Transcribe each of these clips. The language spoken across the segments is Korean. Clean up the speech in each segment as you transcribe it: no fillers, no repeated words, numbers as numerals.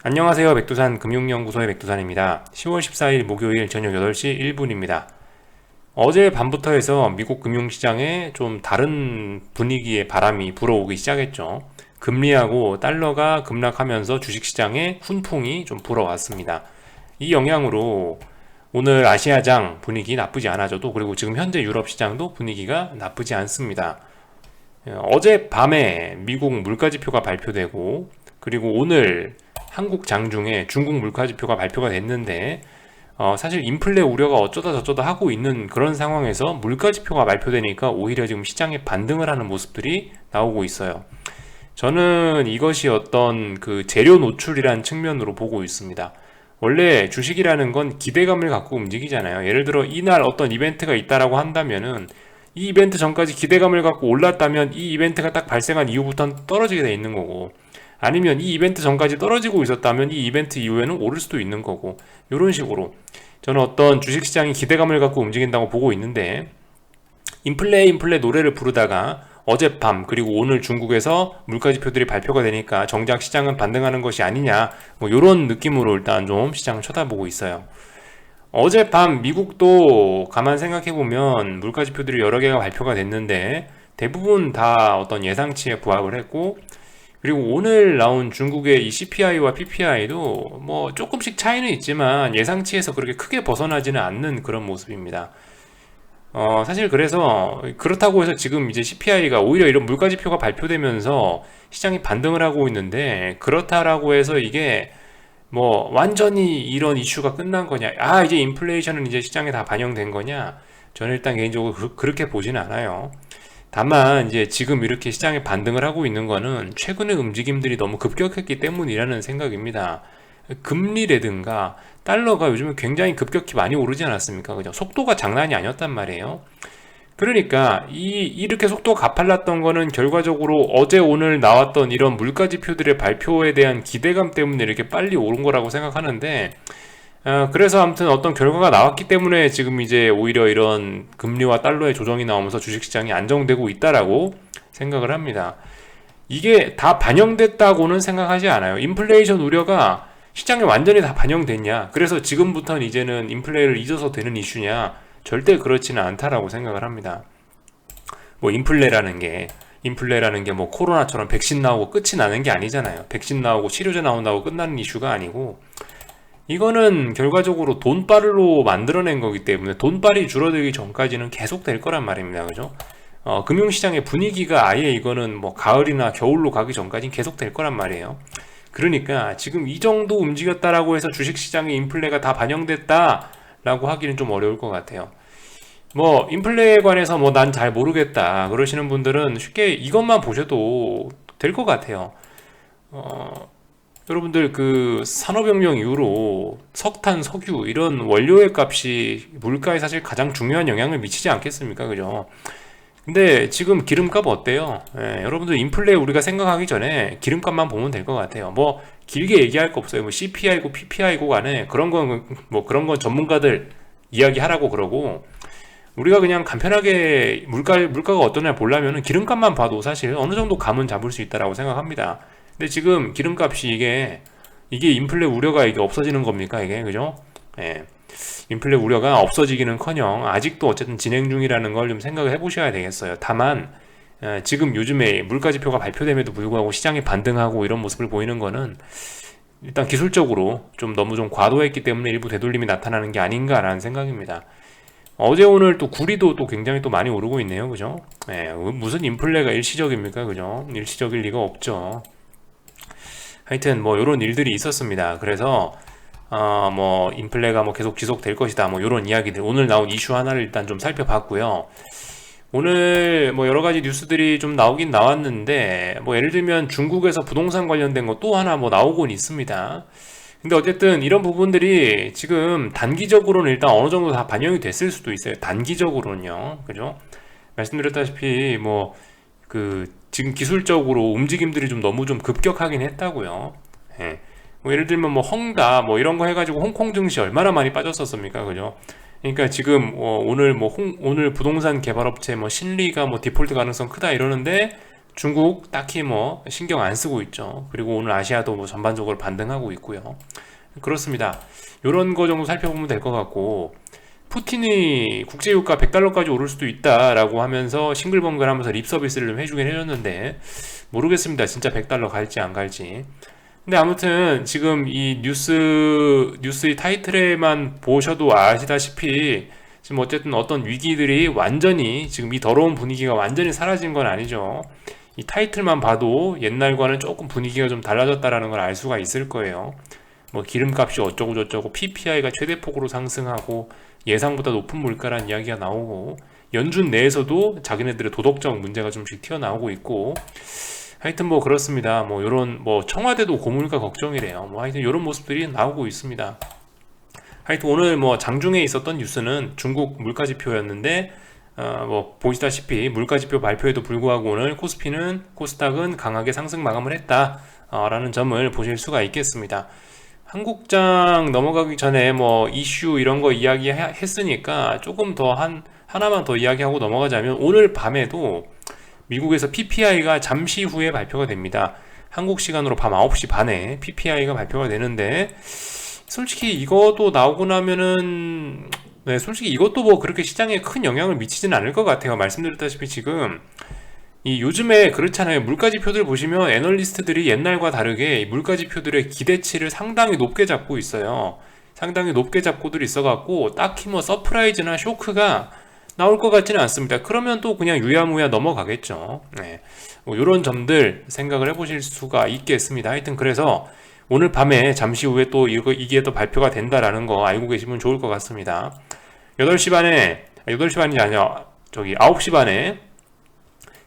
안녕하세요. 백두산 금융연구소의 백두산입니다. 10월 14일 목요일 저녁 8시 1분입니다. 어제 밤부터 해서 미국 금융시장에 좀 다른 분위기의 바람이 불어오기 시작했죠. 금리하고 달러가 급락하면서 주식시장에 훈풍이 좀 불어왔습니다. 이 영향으로 오늘 아시아장 분위기 나쁘지 않아져도, 그리고 지금 현재 유럽시장도 분위기가 나쁘지 않습니다. 어제 밤에 미국 물가지표가 발표되고, 그리고 오늘 한국 장중에 중국 물가지표가 발표가 됐는데, 사실 인플레 우려가 어쩌다 저쩌다 하고 있는 그런 상황에서 물가지표가 발표되니까 오히려 지금 시장에 반등을 하는 모습들이 나오고 있어요. 저는 이것이 어떤 그 재료 노출이라는 측면으로 보고 있습니다. 원래 주식이라는 건 기대감을 갖고 움직이잖아요. 예를 들어 이날 어떤 이벤트가 있다라고 한다면은, 이 이벤트 전까지 기대감을 갖고 올랐다면 이 이벤트가 딱 발생한 이후부터는 떨어지게 돼 있는 거고, 아니면 이 이벤트 전까지 떨어지고 있었다면 이 이벤트 이후에는 오를 수도 있는 거고, 이런 식으로 저는 어떤 주식시장이 기대감을 갖고 움직인다고 보고 있는데, 인플레 노래를 부르다가 어젯밤 그리고 오늘 중국에서 물가지표들이 발표가 되니까 정작 시장은 반등하는 것이 아니냐, 뭐 이런 느낌으로 일단 좀 시장을 쳐다보고 있어요. 어젯밤 미국도 가만 생각해보면 물가지표들이 여러 개가 발표가 됐는데 대부분 다 어떤 예상치에 부합을 했고, 그리고 오늘 나온 중국의 이 CPI와 PPI도 뭐 조금씩 차이는 있지만 예상치에서 그렇게 크게 벗어나지는 않는 그런 모습입니다. 사실 그래서 그렇다고 해서 지금 이제 CPI가 오히려 이런 물가지표가 발표되면서 시장이 반등을 하고 있는데, 그렇다라고 해서 이게 뭐 완전히 이런 이슈가 끝난 거냐, 이제 인플레이션은 이제 시장에 다 반영된 거냐, 저는 일단 개인적으로 그렇게 보지는 않아요. 다만 이제 지금 이렇게 시장에 반등을 하고 있는 거는 최근의 움직임들이 너무 급격했기 때문이라는 생각입니다. 금리라든가 달러가 요즘에 굉장히 급격히 많이 오르지 않았습니까? 그죠? 속도가 장난이 아니었단 말이에요. 그러니까 이렇게 속도가 가팔랐던 거는 결과적으로 어제 오늘 나왔던 이런 물가 지표들의 발표에 대한 기대감 때문에 이렇게 빨리 오른 거라고 생각하는데, 그래서 아무튼 어떤 결과가 나왔기 때문에 지금 이제 오히려 이런 금리와 달러의 조정이 나오면서 주식시장이 안정되고 있다라고 생각을 합니다. 이게 다 반영됐다고는 생각하지 않아요. 인플레이션 우려가 시장에 완전히 다 반영됐냐, 그래서 지금부터는 이제는 인플레를 잊어서 되는 이슈냐, 절대 그렇지는 않다라고 생각을 합니다. 뭐 인플레라는 게 뭐 코로나처럼 백신 나오고 끝이 나는 게 아니잖아요. 백신 나오고 치료제 나온다고 끝나는 이슈가 아니고, 이거는 결과적으로 돈빨로 만들어낸 거기 때문에 돈빨이 줄어들기 전까지는 계속 될 거란 말입니다. 그죠? 금융시장의 분위기가 아예 이거는 뭐 가을이나 겨울로 가기 전까지는 계속 될 거란 말이에요. 그러니까 지금 이 정도 움직였다라고 해서 주식시장의 인플레가 다 반영됐다라고 하기는 좀 어려울 것 같아요. 뭐 인플레에 관해서 뭐 난 잘 모르겠다 그러시는 분들은 쉽게 이것만 보셔도 될 것 같아요. 여러분들 그 산업혁명 이후로 석탄, 석유 이런 원료의 값이 물가에 사실 가장 중요한 영향을 미치지 않겠습니까? 그죠? 근데 지금 기름값 어때요? 여러분들 인플레 우리가 생각하기 전에 기름값만 보면 될 것 같아요. 뭐 길게 얘기할 거 없어요. 뭐 CPI고 PPI고 간에 그런 건 뭐 그런 건 전문가들 이야기하라고 그러고, 우리가 그냥 간편하게 물가가 어떠냐 보려면은 기름값만 봐도 사실 어느 정도 감은 잡을 수 있다라고 생각합니다. 근데 지금 기름값이 이게 인플레 우려가 이게 없어지는 겁니까, 이게? 그죠? 예. 인플레 우려가 없어지기는커녕 아직도 어쨌든 진행 중이라는 걸 좀 생각을 해보셔야 되겠어요. 다만 지금 요즘에 물가지표가 발표됨에도 불구하고 시장이 반등하고 이런 모습을 보이는 거는 일단 기술적으로 좀 너무 좀 과도했기 때문에 일부 되돌림이 나타나는 게 아닌가라는 생각입니다. 어제 오늘 또 구리도 또 굉장히 또 많이 오르고 있네요. 그죠? 무슨 인플레가 일시적입니까? 그죠? 일시적일 리가 없죠. 하여튼 뭐 이런 일들이 있었습니다. 그래서 뭐 인플레가 뭐 계속 지속될 것이다, 뭐 이런 이야기들, 오늘 나온 이슈 하나를 일단 좀 살펴봤고요. 오늘 뭐 여러 가지 뉴스들이 좀 나오긴 나왔는데, 뭐 예를 들면 중국에서 부동산 관련된 거 또 하나 뭐 나오곤 있습니다. 근데 어쨌든 이런 부분들이 지금 단기적으로는 일단 어느 정도 다 반영이 됐을 수도 있어요. 단기적으로는요. 그죠? 말씀드렸다시피 뭐 그 지금 기술적으로 움직임들이 좀 너무 좀 급격하긴 했다고요. 예. 뭐 예를 들면 뭐 헝다 뭐 이런 거 해가지고 홍콩 증시 얼마나 많이 빠졌었습니까, 그죠? 그러니까 지금 오늘 부동산 개발업체 뭐 신리가 뭐 디폴트 가능성 크다 이러는데, 중국 딱히 뭐 신경 안 쓰고 있죠. 그리고 오늘 아시아도 뭐 전반적으로 반등하고 있고요. 그렇습니다. 요런 거 정도 살펴보면 될 것 같고, 푸틴이 국제유가 100달러까지 오를 수도 있다라고 하면서 싱글벙글 하면서 립 서비스를 좀 해주긴 해줬는데, 모르겠습니다. 진짜 100달러 갈지 안 갈지. 근데 아무튼 지금 이 뉴스의 타이틀에만 보셔도 아시다시피 지금 어쨌든 어떤 위기들이 완전히, 지금 이 더러운 분위기가 완전히 사라진 건 아니죠. 이 타이틀만 봐도 옛날과는 조금 분위기가 좀 달라졌다라는 걸 알 수가 있을 거예요. 뭐 기름값이 어쩌고 저쩌고, PPI가 최대폭으로 상승하고 예상보다 높은 물가란 이야기가 나오고, 연준 내에서도 자기네들의 도덕적 문제가 좀씩 튀어나오고 있고, 하여튼 뭐 그렇습니다. 뭐 요런, 뭐 청와대도 고물가 걱정이래요. 뭐 하여튼 요런 모습들이 나오고 있습니다. 하여튼 오늘 뭐 장중에 있었던 뉴스는 중국 물가지표였는데, 뭐 보시다시피 물가지표 발표에도 불구하고 오늘 코스닥은 강하게 상승 마감을 했다 라는 점을 보실 수가 있겠습니다. 한국장 넘어가기 전에 뭐 이슈 이런 거 이야기 했으니까 조금 더 하나만 더 이야기하고 넘어가자면, 오늘 밤에도 미국에서 PPI가 잠시 후에 발표가 됩니다. 한국 시간으로 밤 9시 반에 PPI가 발표가 되는데, 솔직히 이것도 나오고 나면은, 네, 솔직히 이것도 뭐 그렇게 시장에 큰 영향을 미치진 않을 것 같아요. 말씀드렸다시피 지금 이 요즘에 그렇잖아요. 물가지표들 보시면 애널리스트들이 옛날과 다르게 물가지표들의 기대치를 상당히 높게 잡고 있어요. 상당히 높게 잡고들 있어갖고 딱히 뭐 서프라이즈나 쇼크가 나올 것 같지는 않습니다. 그러면 또 그냥 유야무야 넘어가겠죠. 네. 뭐 이런 점들 생각을 해보실 수가 있겠습니다. 하여튼 그래서 오늘 밤에 잠시 후에 또 이게 또 발표가 된다라는 거 알고 계시면 좋을 것 같습니다. 8시 반에, 8시 반이 아니라 저기 9시 반에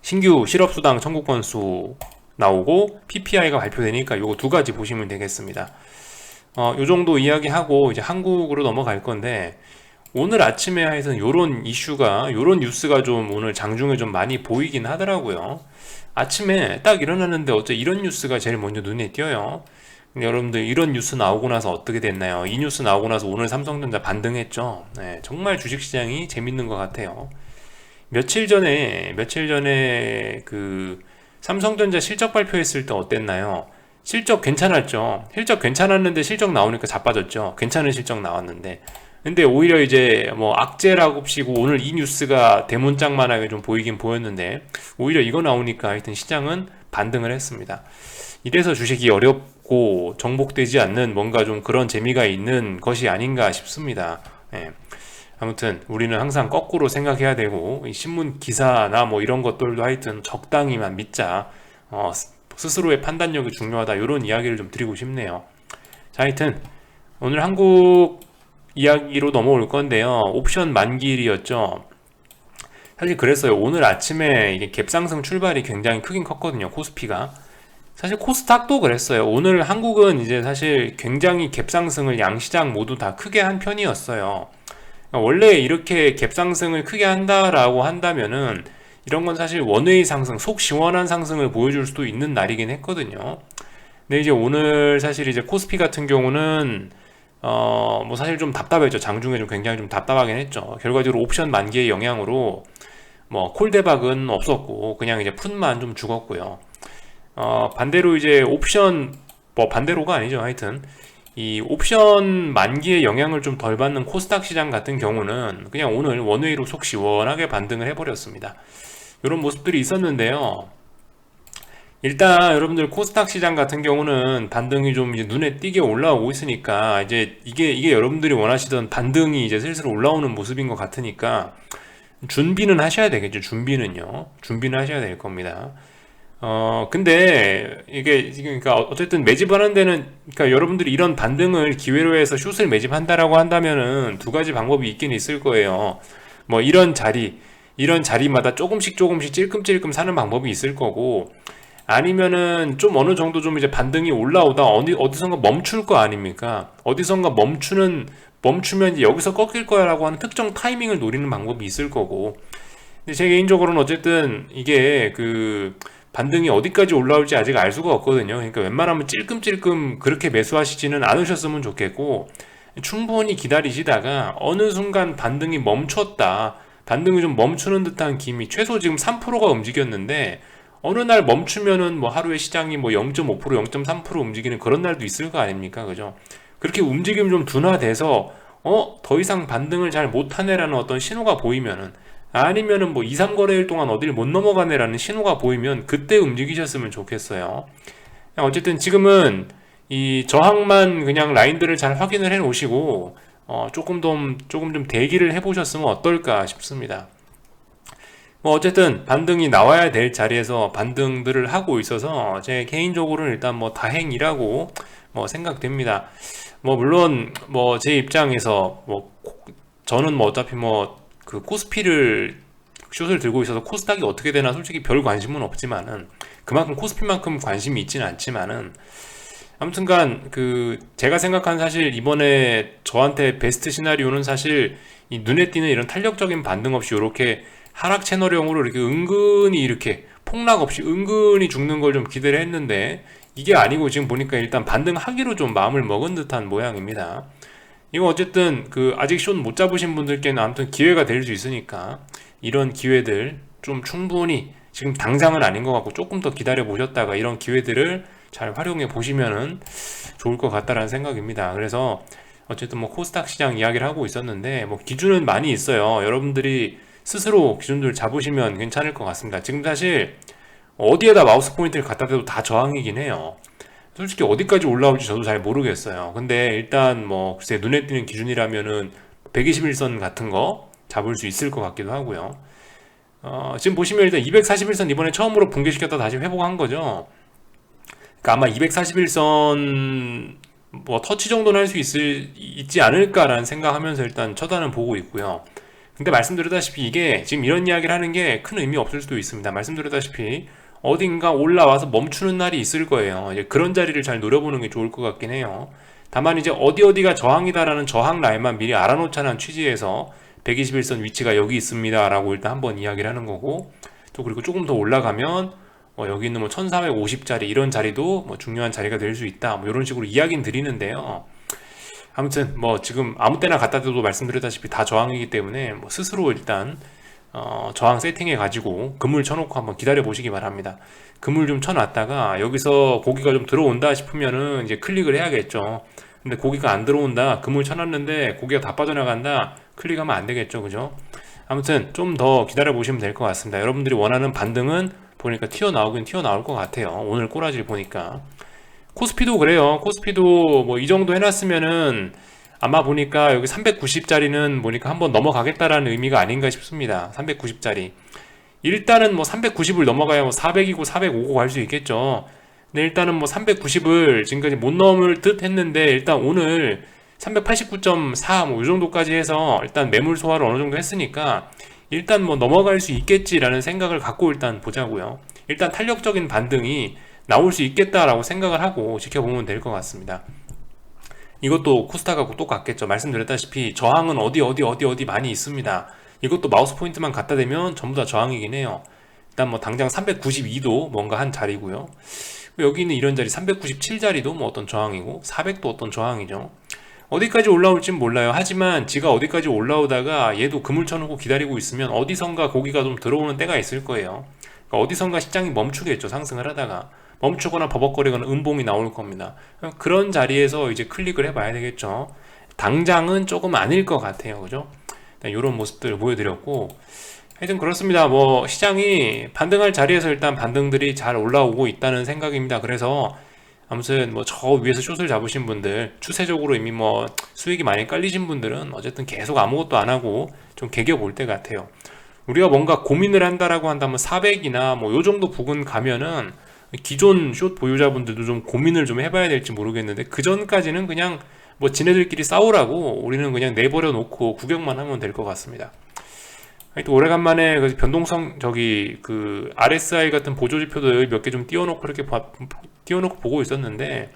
신규 실업수당 청구 건수 나오고 PPI가 발표되니까 요거 두 가지 보시면 되겠습니다. 요 정도 이야기하고 이제 한국으로 넘어갈 건데, 오늘 아침에 하여튼 요런 뉴스가 좀 오늘 장중에 좀 많이 보이긴 하더라고요. 아침에 딱 일어났는데 어째 이런 뉴스가 제일 먼저 눈에 띄어요. 근데 여러분들 이런 뉴스 나오고 나서 어떻게 됐나요? 이 뉴스 나오고 나서 오늘 삼성전자 반등했죠. 네, 정말 주식시장이 재밌는 것 같아요. 며칠 전에 그 삼성전자 실적 발표했을 때 어땠나요? 실적 괜찮았죠. 실적 괜찮았는데 실적 나오니까 자빠졌죠. 괜찮은 실적 나왔는데. 근데 오히려 이제 뭐 악재라고 치고 오늘 이 뉴스가 대문짝만하게 좀 보이긴 보였는데, 오히려 이거 나오니까 하여튼 시장은 반등을 했습니다. 이래서 주식이 어렵고 정복되지 않는 뭔가 좀 그런 재미가 있는 것이 아닌가 싶습니다. 예. 아무튼 우리는 항상 거꾸로 생각해야 되고, 이 신문 기사나 뭐 이런 것들도 하여튼 적당히만 믿자. 스스로의 판단력이 중요하다. 이런 이야기를 좀 드리고 싶네요. 자, 하여튼 오늘 한국 이야기로 넘어올 건데요. 옵션 만기일이었죠. 사실 그랬어요. 오늘 아침에 이게 갭상승 출발이 굉장히 크긴 컸거든요. 코스피가. 사실 코스닥도 그랬어요. 오늘 한국은 이제 사실 굉장히 갭상승을 양시장 모두 다 크게 한 편이었어요. 원래 이렇게 갭상승을 크게 한다라고 한다면은 이런 건 사실 원웨이 상승, 속 시원한 상승을 보여줄 수도 있는 날이긴 했거든요. 근데 이제 오늘 사실 이제 코스피 같은 경우는 뭐 사실 좀 답답했죠. 장중에 좀 굉장히 좀 답답하긴 했죠. 결과적으로 옵션 만기의 영향으로 뭐 콜대박은 없었고 그냥 이제 풋만 좀 죽었고요. 반대로 이제 옵션, 뭐 반대로가 아니죠. 하여튼 이 옵션 만기의 영향을 좀 덜 받는 코스닥 시장 같은 경우는 그냥 오늘 원웨이로 속 시원하게 반등을 해버렸습니다. 이런 모습들이 있었는데요. 일단 여러분들 코스닥 시장 같은 경우는 반등이 좀 이제 눈에 띄게 올라오고 있으니까, 이제 이게 여러분들이 원하시던 반등이 이제 슬슬 올라오는 모습인 것 같으니까 준비는 하셔야 되겠죠. 준비는 하셔야 될 겁니다. 근데 이게 그러니까 어쨌든 매집하는 데는, 그러니까 여러분들이 이런 반등을 기회로 해서 숏을 매집한다라고 한다면은 두 가지 방법이 있긴 있을 거예요. 뭐 이런 자리마다 조금씩 찔끔찔끔 사는 방법이 있을 거고, 아니면은 좀 어느 정도 좀 이제 반등이 올라오다 어디선가 멈출 거 아닙니까? 어디선가 멈추면 이제 여기서 꺾일 거야라고 하는 특정 타이밍을 노리는 방법이 있을 거고. 근데 제 개인적으로는 어쨌든 이게 그 반등이 어디까지 올라올지 아직 알 수가 없거든요. 그러니까 웬만하면 찔끔찔끔 그렇게 매수하시지는 않으셨으면 좋겠고, 충분히 기다리시다가 어느 순간 반등이 멈췄다, 반등이 좀 멈추는 듯한 기미, 최소 지금 3%가 움직였는데 어느 날 멈추면은 뭐 하루에 시장이 뭐 0.5%, 0.3% 움직이는 그런 날도 있을 거 아닙니까? 그죠? 그렇게 움직임 좀 둔화돼서 더 이상 반등을 잘 못하네라는 어떤 신호가 보이면은, 아니면은 뭐 2, 3거래일 동안 어딜 못 넘어가네라는 신호가 보이면 그때 움직이셨으면 좋겠어요. 어쨌든 지금은 이 저항만 그냥 라인들을 잘 확인을 해 놓으시고 조금 좀 대기를 해 보셨으면 어떨까 싶습니다. 뭐 어쨌든 반등이 나와야 될 자리에서 반등들을 하고 있어서 제 개인적으로는 일단 뭐 다행이라고 뭐 생각됩니다. 뭐 물론 뭐 제 입장에서 뭐 저는 뭐 어차피 뭐 그 코스피를 숏을 들고 있어서 코스닥이 어떻게 되나 솔직히 별 관심은 없지만은, 그만큼 코스피만큼 관심이 있지는 않지만은, 아무튼간 그 제가 생각한 사실 이번에 저한테 베스트 시나리오는 사실 이 눈에 띄는 이런 탄력적인 반등 없이 이렇게 하락 채널형으로 이렇게 은근히 이렇게 폭락 없이 은근히 죽는 걸 좀 기대를 했는데, 이게 아니고 지금 보니까 일단 반등하기로 좀 마음을 먹은 듯한 모양입니다. 이거 어쨌든 그 아직 숏 못 잡으신 분들께는 아무튼 기회가 될 수 있으니까, 이런 기회들 좀 충분히 지금 당장은 아닌 것 같고 조금 더 기다려 보셨다가 이런 기회들을 잘 활용해 보시면은 좋을 것 같다라는 생각입니다. 그래서 어쨌든 뭐 코스닥 시장 이야기를 하고 있었는데, 뭐 기준은 많이 있어요. 여러분들이 스스로 기준들 잡으시면 괜찮을 것 같습니다. 지금 사실 어디에다 마우스 포인트를 갖다 대도 다 저항이긴 해요. 솔직히 어디까지 올라올지 저도 잘 모르겠어요. 근데 일단 뭐 글쎄 눈에 띄는 기준이라면은 121선 같은 거 잡을 수 있을 것 같기도 하고요. 지금 보시면 일단 241선 이번에 처음으로 붕괴시켰다 다시 회복한 거죠. 그러니까 아마 241선 뭐 터치 정도는 할 수 있지 않을까라는 생각하면서 일단 쳐다는 보고 있고요. 근데 말씀드렸다시피 이게 지금 이런 이야기를 하는 게 큰 의미 없을 수도 있습니다. 말씀드렸다시피 어딘가 올라와서 멈추는 날이 있을 거예요. 이제 그런 자리를 잘 노려보는 게 좋을 것 같긴 해요. 다만 이제 어디가 저항이다라는 저항 라인만 미리 알아놓자는 취지에서 121선 위치가 여기 있습니다 라고 일단 한번 이야기를 하는 거고, 또 그리고 조금 더 올라가면 여기 있는 뭐 1450자리 이런 자리도 뭐 중요한 자리가 될 수 있다, 뭐 이런 식으로 이야기는 드리는데요. 아무튼 뭐 지금 아무 때나 갖다 대도 말씀드렸다시피 다 저항이기 때문에 뭐 스스로 일단 저항 세팅해 가지고 그물 쳐놓고 한번 기다려 보시기 바랍니다. 그물 좀 쳐놨다가 여기서 고기가 좀 들어온다 싶으면은 이제 클릭을 해야겠죠. 근데 고기가 안 들어온다, 그물 쳐놨는데 고기가 다 빠져나간다, 클릭하면 안 되겠죠, 그죠? 아무튼 좀 더 기다려 보시면 될 것 같습니다. 여러분들이 원하는 반등은 보니까 튀어나오긴 튀어나올 것 같아요. 오늘 꼬라지를 보니까. 코스피도 그래요. 코스피도 뭐 이 정도 해놨으면은 아마 보니까 여기 390짜리는 보니까 한번 넘어가겠다라는 의미가 아닌가 싶습니다. 390짜리. 일단은 뭐 390을 넘어가야 뭐 400이고 405고 갈 수 있겠죠. 근데 일단은 뭐 390을 지금까지 못 넘을 듯 했는데, 일단 오늘 389.4 뭐 이 정도까지 해서 일단 매물 소화를 어느 정도 했으니까 일단 뭐 넘어갈 수 있겠지라는 생각을 갖고 일단 보자고요. 일단 탄력적인 반등이 나올 수 있겠다라고 생각을 하고 지켜보면 될 것 같습니다. 이것도 코스닥하고 똑같겠죠. 말씀드렸다시피 저항은 어디 많이 있습니다. 이것도 마우스 포인트만 갖다 대면 전부 다 저항이긴 해요. 일단 뭐 당장 392도 뭔가 한 자리고요. 여기 있는 이런 자리 397자리도 뭐 어떤 저항이고 400도 어떤 저항이죠. 어디까지 올라올진 몰라요. 하지만 지가 어디까지 올라오다가 얘도 그물 쳐놓고 기다리고 있으면 어디선가 고기가 좀 들어오는 때가 있을 거예요. 그러니까 어디선가 시장이 멈추겠죠. 상승을 하다가 멈추거나 버벅거리거나 음봉이 나올 겁니다. 그런 자리에서 이제 클릭을 해봐야 되겠죠. 당장은 조금 아닐 것 같아요. 그죠? 이런 모습들을 보여드렸고, 하여튼 그렇습니다. 뭐 시장이 반등할 자리에서 일단 반등들이 잘 올라오고 있다는 생각입니다. 그래서 아무튼 뭐 저 위에서 숏을 잡으신 분들, 추세적으로 이미 뭐 수익이 많이 깔리신 분들은 어쨌든 계속 아무것도 안 하고 좀 개겨볼 때 같아요. 우리가 뭔가 고민을 한다라고 한다면 400이나 뭐 요 정도 부근 가면은 기존 숏 보유자분들도 좀 고민을 좀 해봐야 될지 모르겠는데, 그 전까지는 그냥 뭐 지네들끼리 싸우라고 우리는 그냥 내버려 놓고 구경만 하면 될 것 같습니다. 또 오래간만에 그 변동성 그 RSI 같은 보조지표도 몇 개 좀 띄워놓고 이렇게 띄워놓고 보고 있었는데,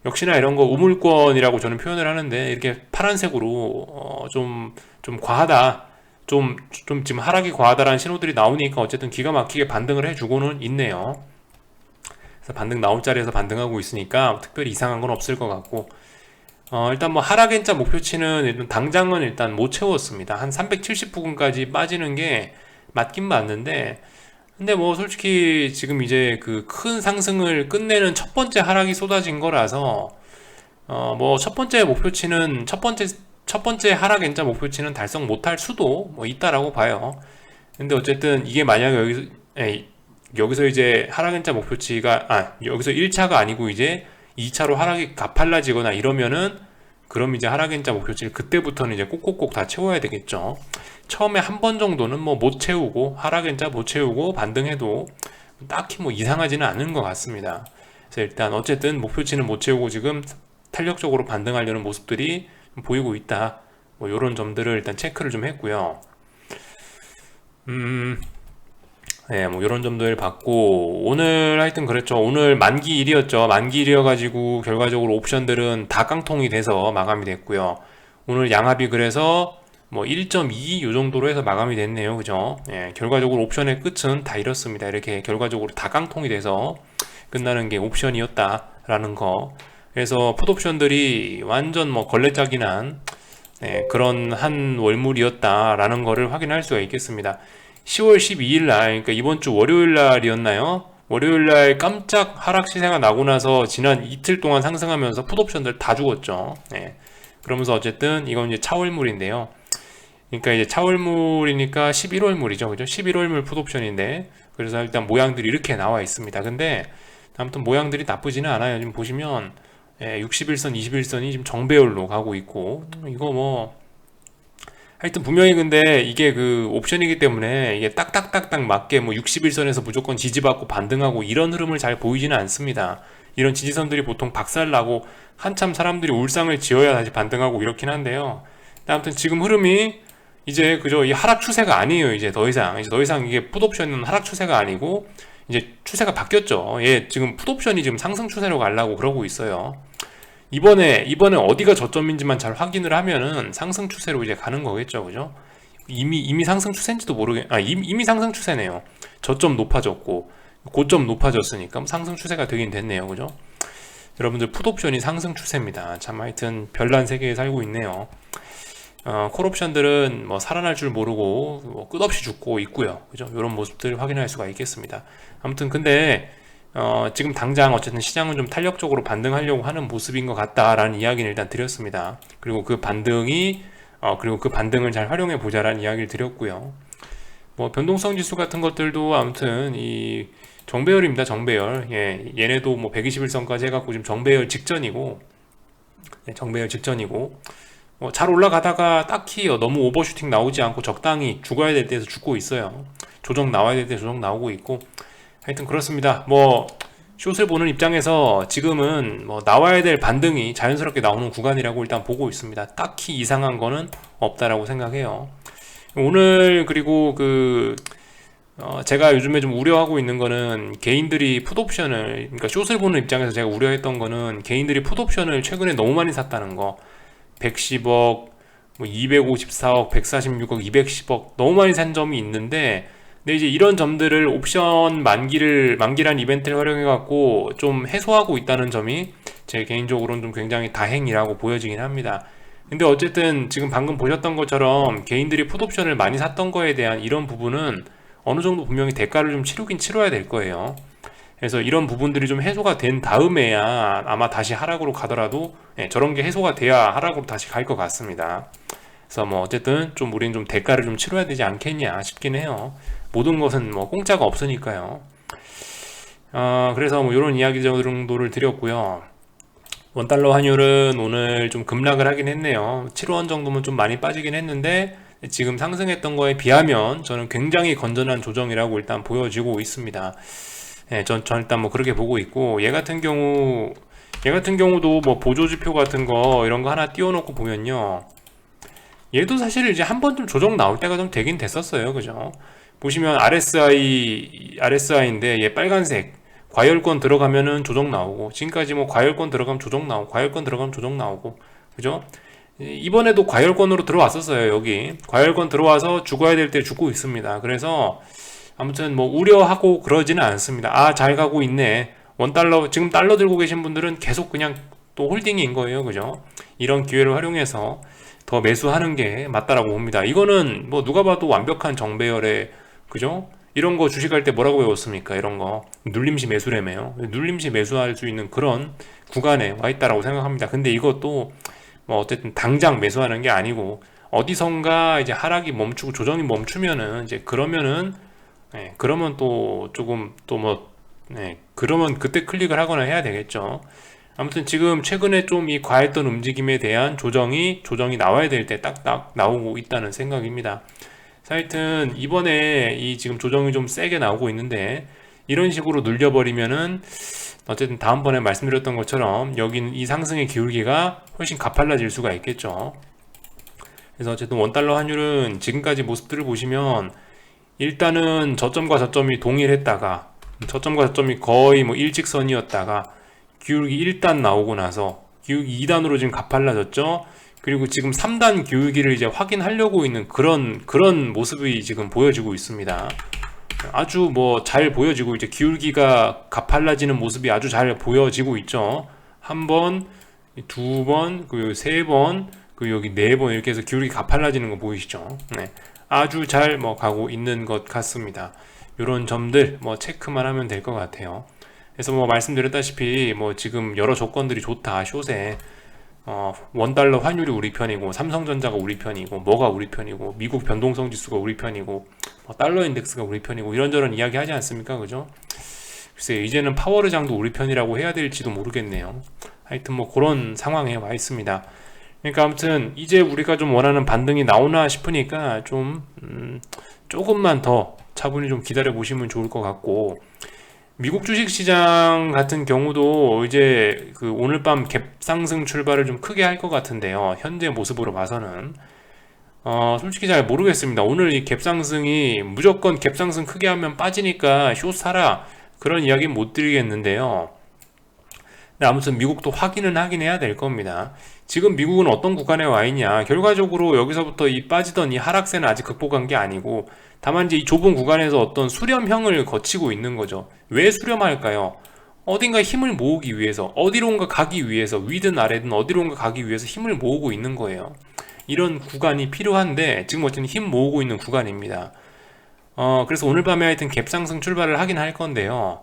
역시나 이런 거 우물권이라고 저는 표현을 하는데, 이렇게 파란색으로 좀 과하다, 좀 지금 하락이 과하다라는 신호들이 나오니까 어쨌든 기가 막히게 반등을 해주고는 있네요. 그래서 반등 나올 자리에서 반등하고 있으니까 특별히 이상한 건 없을 것 같고, 일단 뭐 하락 N자 목표치는 일단 당장은 일단 못 채웠습니다. 한 370 부근까지 빠지는 게 맞긴 맞는데, 근데 뭐 솔직히 지금 이제 그 큰 상승을 끝내는 첫 번째 하락이 쏟아진 거라서 뭐 첫 번째 하락 N자 목표치는 달성 못할 수도 뭐 있다라고 봐요. 근데 어쨌든 이게 만약에 여기서 이제 하락 N자 목표치가 여기서 1차가 아니고 이제 2차로 하락이 가팔라지거나 이러면은 그럼 이제 하락 N자 목표치를 그때부터는 이제 꼭꼭꼭 다 채워야 되겠죠. 처음에 한 번 정도는 뭐 못 채우고 하락 N자 못 채우고 반등해도 딱히 뭐 이상하지는 않은 것 같습니다. 그래서 일단 어쨌든 목표치는 못 채우고 지금 탄력적으로 반등하려는 모습들이 보이고 있다. 뭐 이런 점들을 일단 체크를 좀 했고요. 네, 뭐 이런 점들 봤고 오늘 하여튼 그랬죠. 오늘 만기일이었죠. 만기일이어가지고 결과적으로 옵션들은 다 깡통이 돼서 마감이 됐고요. 오늘 양합이 그래서 뭐 1.2 요 정도로 해서 마감이 됐네요. 그죠? 예, 결과적으로 옵션의 끝은 다 이렇습니다. 이렇게 결과적으로 다 깡통이 돼서 끝나는 게 옵션이었다라는 거. 그래서 풋옵션들이 완전 뭐 걸레짝이 난 그런 한 월물이었다라는 거를 확인할 수가 있겠습니다. 10월 12일 날, 그러니까 이번 주 월요일 날이었나요? 월요일 날 깜짝 하락 시세가 나고 나서 지난 이틀 동안 상승하면서 풋옵션들 다 죽었죠. 그러면서 어쨌든 이건 이제 차월물인데요. 그러니까 이제 차월물이니까 11월물이죠. 그죠? 11월물 풋옵션인데 그래서 일단 모양들이 이렇게 나와 있습니다. 근데 아무튼 모양들이 나쁘지는 않아요. 지금 보시면 61선, 21선이 지금 정배열로 가고 있고 이거 뭐 하여튼 분명히 근데 이게 그 옵션이기 때문에 이게 딱딱딱딱 맞게 뭐 61선에서 무조건 지지받고 반등하고 이런 흐름을 잘 보이지는 않습니다. 이런 지지선들이 보통 박살나고 한참 사람들이 울상을 지어야 다시 반등하고 이렇긴 한데요. 아무튼 지금 흐름이 이제 그저 이 하락 추세가 아니에요. 이제 더 이상 이게 풋옵션은 하락 추세가 아니고 이제 추세가 바뀌었죠. 지금 풋옵션이 지금 상승 추세로 가려고 그러고 있어요. 이번에 어디가 저점인지만 잘 확인을 하면은 상승 추세로 이제 가는 거겠죠. 그죠? 이미 상승 추세인지도 이미 상승 추세네요. 저점 높아졌고 고점 높아졌으니까 상승 추세가 되긴 됐네요. 그죠? 여러분들 풋옵션이 상승 추세입니다. 참 하여튼 별난 세계에 살고 있네요. 콜옵션들은 뭐 살아날 줄 모르고 뭐 끝없이 죽고 있고요. 그죠? 이런 모습들을 확인할 수가 있겠습니다. 아무튼 근데 지금 당장 어쨌든 시장은 좀 탄력적으로 반등하려고 하는 모습인 것 같다라는 이야기를 일단 드렸습니다. 그리고 그 반등을 잘 활용해 보자라는 이야기를 드렸고요. 뭐 변동성 지수 같은 것들도 아무튼 이 정배열입니다. 정배열. 얘네도 뭐 121선까지 해갖고 지금 정배열 직전이고, 뭐 잘 올라가다가 딱히 너무 오버슈팅 나오지 않고 적당히 죽어야 될 때에서 죽고 있어요. 조정 나와야 될 때 조정 나오고 있고. 하여튼 그렇습니다. 뭐 숏을 보는 입장에서 지금은 뭐 나와야 될 반등이 자연스럽게 나오는 구간이라고 일단 보고 있습니다. 딱히 이상한 거는 없다라고 생각해요. 오늘 그리고 제가 요즘에 좀 우려하고 있는 거는 개인들이 풋옵션을, 그러니까 숏을 보는 입장에서 제가 우려했던 거는 개인들이 풋옵션을 최근에 너무 많이 샀다는 거. 110억, 뭐 254억, 146억, 210억 너무 많이 산 점이 있는데, 근데 이제 이런 점들을 옵션 만기란 이벤트를 활용해 갖고 좀 해소하고 있다는 점이 제 개인적으로는 좀 굉장히 다행이라고 보여지긴 합니다. 근데 어쨌든 지금 방금 보셨던 것처럼 개인들이 풋옵션을 많이 샀던 거에 대한 이런 부분은 어느 정도 분명히 대가를 좀 치르긴 치러야 될 거예요. 그래서 이런 부분들이 좀 해소가 된 다음에야 아마 다시 하락으로 가더라도 저런 게 해소가 돼야 하락으로 다시 갈 것 같습니다. 그래서 뭐 어쨌든 좀 우리는 좀 대가를 좀 치러야 되지 않겠냐 싶긴 해요. 모든 것은 뭐 공짜가 없으니까요. 그래서 뭐 이런 이야기 정도를 드렸고요. 원달러 환율은 오늘 좀 급락을 하긴 했네요. 7원 정도면 좀 많이 빠지긴 했는데 지금 상승했던 거에 비하면 저는 굉장히 건전한 조정이라고 일단 보여지고 있습니다. 전 일단 뭐 그렇게 보고 있고, 얘 같은 경우도 뭐 보조지표 같은 거 이런 거 하나 띄워놓고 보면요. 얘도 사실 이제 한 번쯤 조정 나올 때가 좀 되긴 됐었어요. 그죠? 보시면 RSI인데 얘 빨간색 과열권 들어가면은 조정 나오고, 지금까지 뭐 과열권 들어가면 조정 나오고, 과열권 들어가면 조정 나오고, 그죠? 이번에도 과열권으로 들어왔었어요. 여기 과열권 들어와서 죽어야 될 때 죽고 있습니다. 그래서 아무튼 뭐 우려하고 그러지는 않습니다. 잘 가고 있네. 원달러, 지금 달러 들고 계신 분들은 계속 그냥 또 홀딩인 거예요. 그죠? 이런 기회를 활용해서 더 매수하는 게 맞다라고 봅니다. 이거는 뭐 누가 봐도 완벽한 정배열의, 그죠? 이런 거 주식할 때 뭐라고 배웠습니까? 이런 거 눌림시 매수래매요. 눌림시 매수할 수 있는 그런 구간에 와 있다라고 생각합니다. 근데 이것도 뭐 어쨌든 당장 매수하는 게 아니고 어디선가 이제 하락이 멈추고 조정이 멈추면은 이제 그러면은 그러면 또 조금 또 뭐 그러면 그때 클릭을 하거나 해야 되겠죠. 아무튼 지금 최근에 좀 이 과했던 움직임에 대한 조정이 나와야 될 때 딱딱 나오고 있다는 생각입니다. 하여튼 이번에 이 지금 조정이 좀 세게 나오고 있는데 이런 식으로 눌려버리면은 어쨌든 다음번에 말씀드렸던 것처럼 여긴 이 상승의 기울기가 훨씬 가팔라질 수가 있겠죠. 그래서 어쨌든 원달러 환율은 지금까지 모습들을 보시면 일단은 저점과 저점이 동일했다가 저점과 저점이 거의 뭐 일직선이었다가 기울기 1단 나오고 나서 기울기 2단으로 지금 가팔라졌죠. 그리고 지금 3단 기울기를 이제 확인하려고 있는 그런 모습이 지금 보여지고 있습니다. 아주 뭐 잘 보여지고 이제 기울기가 가팔라지는 모습이 아주 잘 보여지고 있죠. 한 번, 두 번, 그리고 세 번, 그리고 여기 네 번 이렇게 해서 기울기 가팔라지는 거 보이시죠? 네. 아주 잘 뭐 가고 있는 것 같습니다. 이런 점들 뭐 체크만 하면 될 것 같아요. 그래서 뭐 말씀드렸다시피 뭐 지금 여러 조건들이 좋다. 숏에 원달러 환율이 우리 편이고 삼성전자가 우리 편이고 뭐가 우리 편이고 미국 변동성 지수가 우리 편이고 달러 인덱스가 우리 편이고 이런저런 이야기 하지 않습니까? 그죠? 글쎄 이제는 파워르장도 우리 편이라고 해야 될지도 모르겠네요. 하여튼 뭐 그런 상황에 와 있습니다. 그러니까 아무튼 이제 우리가 좀 원하는 반등이 나오나 싶으니까 좀 조금만 더 차분히 좀 기다려 보시면 좋을 것 같고, 미국 주식시장 같은 경우도 이제 그 오늘 밤 갭상승 출발을 좀 크게 할 것 같은데요. 현재 모습으로 봐서는 솔직히 잘 모르겠습니다. 오늘 이 갭상승이 무조건 갭상승 크게 하면 빠지니까 숏 사라 그런 이야기는 못 드리겠는데요. 아무튼 미국도 확인은 하긴 해야 될 겁니다. 지금 미국은 어떤 구간에 와 있냐, 결과적으로 여기서부터 이 빠지던 이 하락세는 아직 극복한 게 아니고 다만 이제 이 좁은 구간에서 어떤 수렴형을 거치고 있는 거죠. 왜 수렴할까요? 어딘가 힘을 모으기 위해서, 어디론가 가기 위해서, 위든 아래든 어디론가 가기 위해서 힘을 모으고 있는 거예요. 이런 구간이 필요한데 지금 어쨌든 힘 모으고 있는 구간입니다. 그래서 오늘 밤에 하여튼 갭상승 출발을 하긴 할 건데요.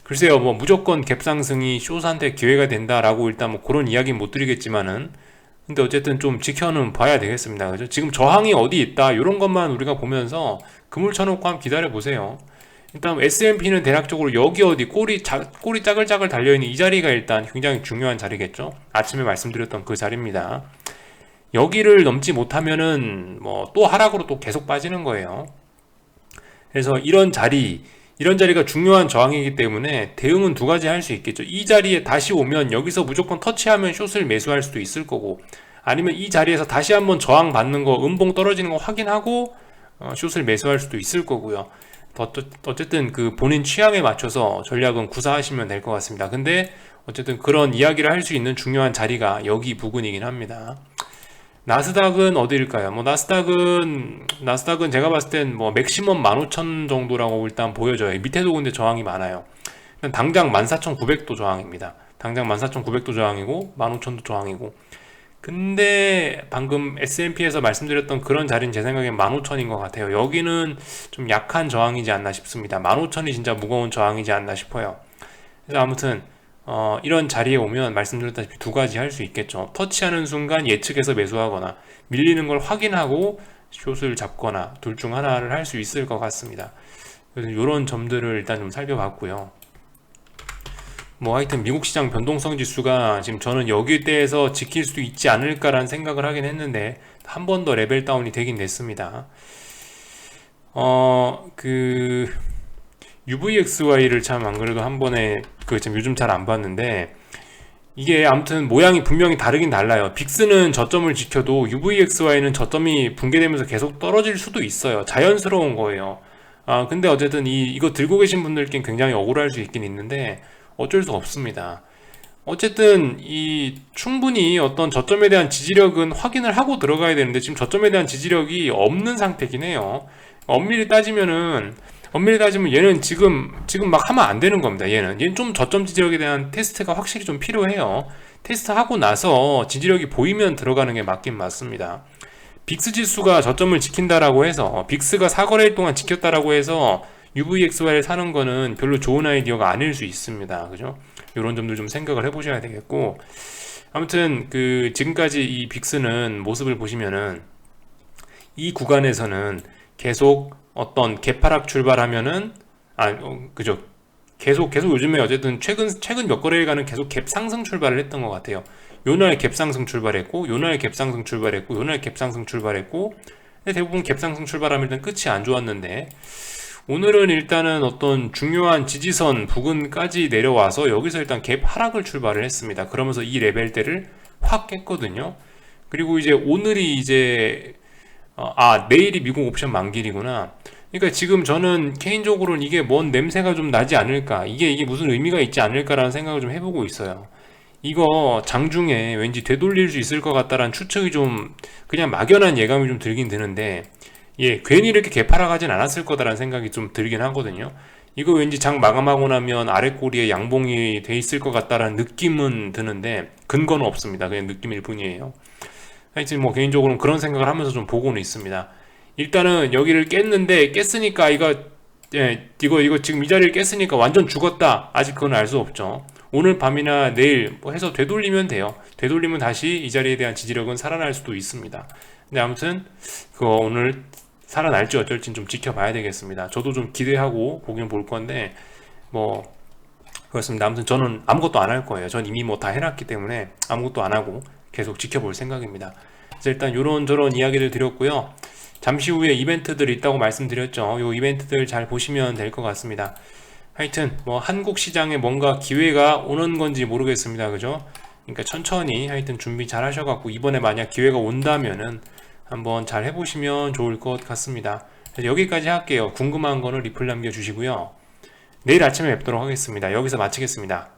글쎄요, 뭐 무조건 갭상승이 숏한테 기회가 된다라고 일단 뭐 그런 이야기는 못 드리겠지만은, 근데 어쨌든 좀 지켜는 봐야 되겠습니다. 그죠? 지금 저항이 어디 있다 이런 것만 우리가 보면서 그물 쳐놓고 한번 기다려 보세요. 일단 S&P는 대략적으로 여기 어디 꼬리 짜글짜글 달려있는 이 자리가 일단 굉장히 중요한 자리겠죠. 아침에 말씀드렸던 그 자리입니다. 여기를 넘지 못하면은 뭐 또 하락으로 또 계속 빠지는 거예요. 그래서 이런 자리가 중요한 저항이기 때문에 대응은 두 가지 할 수 있겠죠. 이 자리에 다시 오면 여기서 무조건 터치하면 숏을 매수할 수도 있을 거고, 아니면 이 자리에서 다시 한번 저항 받는 거, 음봉 떨어지는 거 확인하고 숏을 매수할 수도 있을 거고요. 어쨌든 그 본인 취향에 맞춰서 전략은 구사하시면 될 것 같습니다. 근데 어쨌든 그런 이야기를 할 수 있는 중요한 자리가 여기 부근이긴 합니다. 나스닥은 어디일까요? 뭐 나스닥은 제가 봤을 땐 뭐 맥시멈 15,000 정도라고 일단 보여져요. 밑에도 근데 저항이 많아요. 당장 14,900도 저항입니다. 당장 14,900도 저항이고 15,000도 저항이고. 근데 방금 S&P에서 말씀드렸던 그런 자리는 제 생각엔 15,000인 것 같아요. 여기는 좀 약한 저항이지 않나 싶습니다. 15,000이 진짜 무거운 저항이지 않나 싶어요. 그래서 아무튼 이런 자리에 오면 말씀드렸다시피 두 가지 할 수 있겠죠. 터치하는 순간 예측해서 매수하거나, 밀리는 걸 확인하고 숏을 잡거나, 둘 중 하나를 할 수 있을 것 같습니다. 그래서 이런 점들을 일단 좀 살펴봤고요. 뭐 하여튼 미국 시장 변동성 지수가 지금 저는 여기대에서 지킬 수 있지 않을까라는 생각을 하긴 했는데 한 번 더 레벨 다운이 되긴 됐습니다. UVXY를 참 안 그래도 한 번에 지금 요즘 잘 안 봤는데, 이게 아무튼 모양이 분명히 다르긴 달라요. 빅스는 저점을 지켜도 UVXY는 저점이 붕괴되면서 계속 떨어질 수도 있어요. 자연스러운 거예요. 근데 어쨌든 이거 들고 계신 분들께는 굉장히 억울할 수 있긴 있는데 어쩔 수 없습니다. 어쨌든 충분히 어떤 저점에 대한 지지력은 확인을 하고 들어가야 되는데 지금 저점에 대한 지지력이 없는 상태긴 해요. 엄밀히 따지면 얘는 지금 막 하면 안 되는 겁니다. 얘는 좀 저점 지지력에 대한 테스트가 확실히 좀 필요해요. 테스트하고 나서 지지력이 보이면 들어가는 게 맞긴 맞습니다. 빅스 지수가 저점을 지킨다라고 해서, 빅스가 4거래일 동안 지켰다라고 해서 UVXY를 사는 거는 별로 좋은 아이디어가 아닐 수 있습니다. 그죠? 이런 점들 좀 생각을 해보셔야 되겠고, 아무튼 그 지금까지 이 빅스는 모습을 보시면은 이 구간에서는 계속 어떤 개파락 출발하면은 그죠? 계속 요즘에 어쨌든 최근 몇 거래일간은 계속 갭 상승 출발을 했던 것 같아요. 요날 갭 상승 출발했고, 요날 갭 상승 출발했고, 요날 갭 상승 출발했고, 근데 대부분 갭 상승 출발하면 일단 끝이 안 좋았는데, 오늘은 일단은 어떤 중요한 지지선 부근까지 내려와서 여기서 일단 갭 하락을 출발을 했습니다. 그러면서 이 레벨대를 확 깼거든요. 그리고 이제 오늘이 이제 내일이 미국 옵션 만길이구나. 그러니까 지금 저는 개인적으로는 이게 뭔 냄새가 좀 나지 않을까, 이게 무슨 의미가 있지 않을까라는 생각을 좀 해보고 있어요. 이거 장중에 왠지 되돌릴 수 있을 것 같다라는 추측이 좀 그냥 막연한 예감이 좀 들긴 드는데, 예, 괜히 이렇게 개파락하진 않았을 거다라는 생각이 좀 들긴 하거든요. 이거 왠지 장 마감하고 나면 아래 꼬리에 양봉이 돼 있을 것 같다라는 느낌은 드는데 근거는 없습니다. 그냥 느낌일 뿐이에요. 하여튼 뭐 개인적으로는 그런 생각을 하면서 좀 보고는 있습니다. 일단은 여기를 깼으니까 이거 지금 이 자리를 깼으니까 완전 죽었다, 아직 그건 알 수 없죠. 오늘 밤이나 내일 뭐 해서 되돌리면 돼요. 되돌리면 다시 이 자리에 대한 지지력은 살아날 수도 있습니다. 근데 아무튼 그거 오늘 살아날지 어쩔지 좀 지켜봐야 되겠습니다. 저도 좀 기대하고 보긴 볼 건데 뭐 그렇습니다. 아무튼 저는 아무것도 안 할 거예요. 전 이미 뭐 다 해놨기 때문에 아무것도 안 하고 계속 지켜볼 생각입니다. 그래서 일단 요런저런 이야기를 드렸고요. 잠시 후에 이벤트들이 있다고 말씀드렸죠. 요 이벤트들 잘 보시면 될 것 같습니다. 하여튼 뭐 한국 시장에 뭔가 기회가 오는 건지 모르겠습니다. 그죠? 그러니까 천천히 하여튼 준비 잘 하셔갖고 이번에 만약 기회가 온다면은 한번 잘 해보시면 좋을 것 같습니다. 그래서 여기까지 할게요. 궁금한 거는 리플 남겨주시고요. 내일 아침에 뵙도록 하겠습니다. 여기서 마치겠습니다.